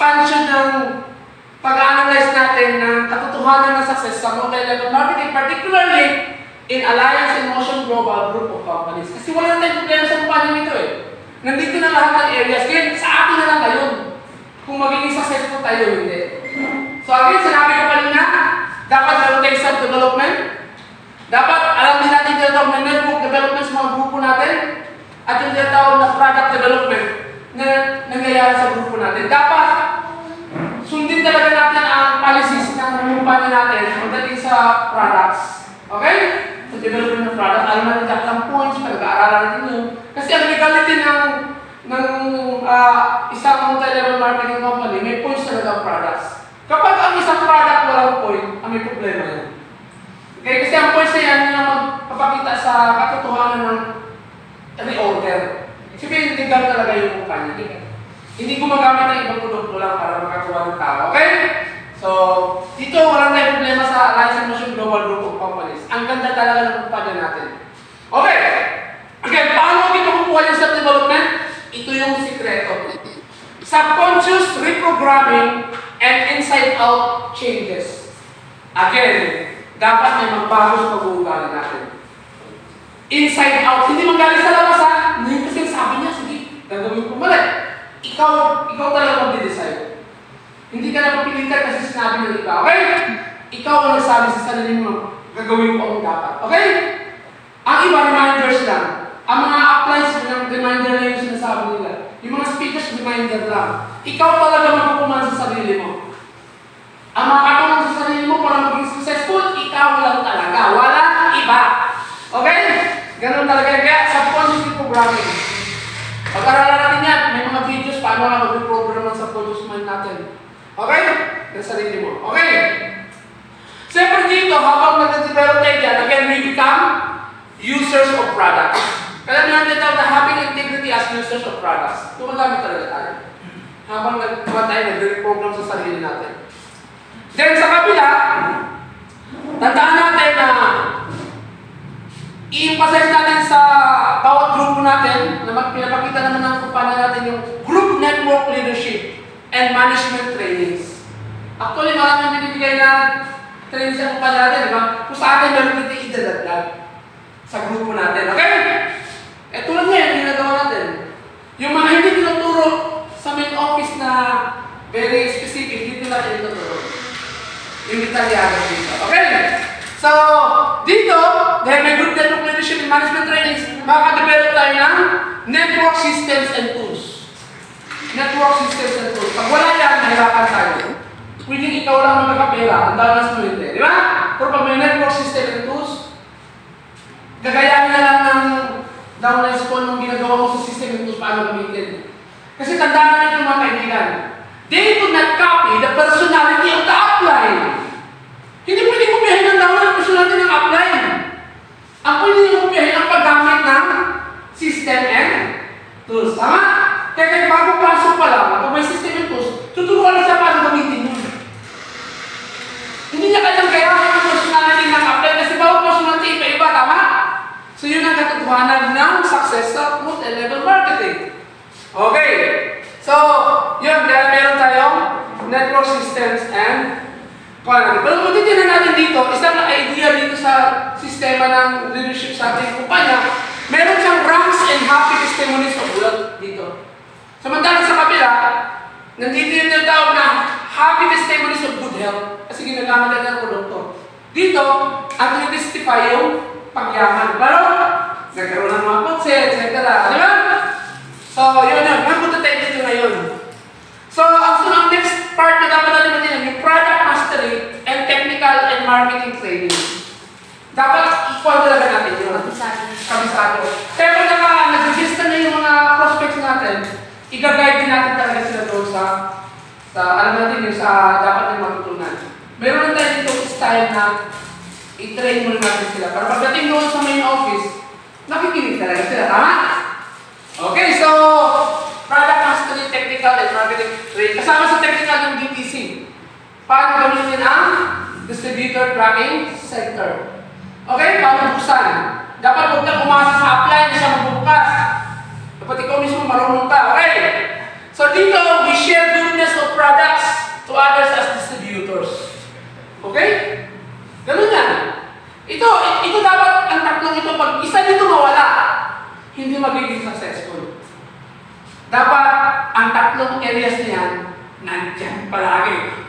expansion ng pag-analyze natin ng katotohanan ng success sa multi-level marketing, particularly in Alliance in Motion Global Group of Companies. Kasi wala na tayong problema sa kumpanya nito eh. Nandito na lahat ng areas. Kaya sa atin na lang ngayon kung magiging successful tayo o hindi. So again, sinabi ko kanina, dapat meron tayong self-development. Dapat alam din natin tinatawag na network development sa mga grupo natin at yung tinatawag na product development na nangyayari sa grupo natin. Dapat sundin talaga natin ang policies ng kumpanya natin pagdating sa products. Okay? Sa development ng product, alam natin dapat ang points, pag-aaralan natin yun. Kasi ang legality ng isang multi-level marketing company, may points talaga ang products. Kapag ang isang product walang point, may problema yan. Okay? Kasi ang points na yan, yun ang magpapakita sa katotohanan ng reorder. Sabihin, legal talaga yung kumpanya. Hindi gumagamit ng ibang produkto lang para makakuha ng tao. Okay? So, dito walang tayong problema sa Alliance in Motion Global Group of Companies. Ang ganda talaga ng kumpanya natin. Okay. Again, paano ito kukuha yung self-development? Ito yung sikreto. Subconscious reprogramming and inside-out changes. Again, dapat may magbago sa pag-uugali natin. Inside-out. Hindi manggaling sa labas ha. Hindi kasi sabi niya, sige, gagawin ko mali. Ikaw talaga mag-decide. Hindi ka na papilitan kasi sinabi ng iba. Okay? Ikaw ang nagsabi sa sarili mo, gagawin ko ang dapat. Okay? Ang iba, reminders lang. Ang mga applies ng reminder na yung sinasabi nila. Yung mga speakers, reminder lang. Ikaw talaga magpupuman sa sarili mo. Ang mga katulong sa sarili mo para maging successful, ikaw lang talaga. Walang iba. Okay? Ganun talaga. Kaya subconscious programming. Pag-aralan natin yan, may mga videos paano nga mag-reprogram ng subconscious mind natin. Okay? Ng sarili mo. Okay? Siyempre dito, habang nag-develop tayo dyan, again, we become users of products. Kaya natin tawag na having integrity as users of products. Tumagamit talaga tayo. Habang nag-develop tayo, nag-reprogram sa sarili natin. Then sa kabila, tandaan natin na i-emphasize natin sa bawat grupo natin na pinapakita naman ng kumpanya natin yung group network leadership and management trainings. Actually, maraming binibigay na training sa kumpanya natin, di ba? Kung sa atin, meron dito idadagdag sa grupo natin. Okay? Eh, tulad ngayon, ginagawa natin. Yung mga hindi tinuturo sa main office na very specific, dito natin tinuturo. Yung detalyado dito. Okay? So, dito, dahil may group network leadership and management trainings, makaka-develop tayo ng network systems and tools. Network systems and tools. Pag wala yan, nahirapan tayo. Pwedeng ikaw lang magkakapera, ang dalas mo hindi. Di ba? Pero pag may network system and tools, gagayahin na lang ng downline spawn ng ginagawa mo sa system and tools paano gamitin. Kasi tandaan natin yung mga kaibigan. They do not copy the personality of the upline. Hindi pwede kupihin ng downline ang personality ng upline. Ang pwede nyo kupihin ang paggamit ng system and tools. Tama? Kaya kahit bago pasok pa lang, pag may system and tools, tuturuan na siya paano gamitin yun. Hindi niya kanyang gayahin ang personality ng upline kasi bawat personality iba-iba, tama? So yun ang katotohanan ng success sa multi-level marketing. Okay. So, yun, dahil meron tayong network systems and quality. Pero kung titignan natin dito, isang idea dito sa sistema ng leadership sa ating kumpanya, meron siyang ranks and happy testimonies of wealth dito. Samantala sa kabila, nandito yung tinatawag na happy testimonies of good health kasi ginagamit natin ang produkto. Dito, ang tinitestify yung pagyaman. Pero, nagkaroon ng mga kotse, etc. Di ba? So, yun yun. Magpunta tayo dito ngayon. So, ang next part na dapat natin natin yung product mastery and technical and marketing training. Dapat equal talaga natin yun. Kabisado. Kaya pag nag-register na yung mga prospects natin, i-guide din natin talaga sila doon sa alam natin yung sa dapat yung matutunan. Meron na tayo dito style na i-train mo natin sila. Para pagdating doon sa main office, nakikinig talaga sila. Tama? Okay, so product mastery, technical, and marketing training. Kasama sa technical yung DTC. Paano gamitin ang distributor tracking center. Okay, paano buksan? Dapat huwag kang umasa sa upline na siya magbubukas. Dapat ikaw mismo marunong ka. Okay? So dito, we share goodness of product ito dapat, ang tatlong ito, pag isa dito mawala, hindi magiging successful. Dapat, ang tatlong areas niyan, nandyan palagi.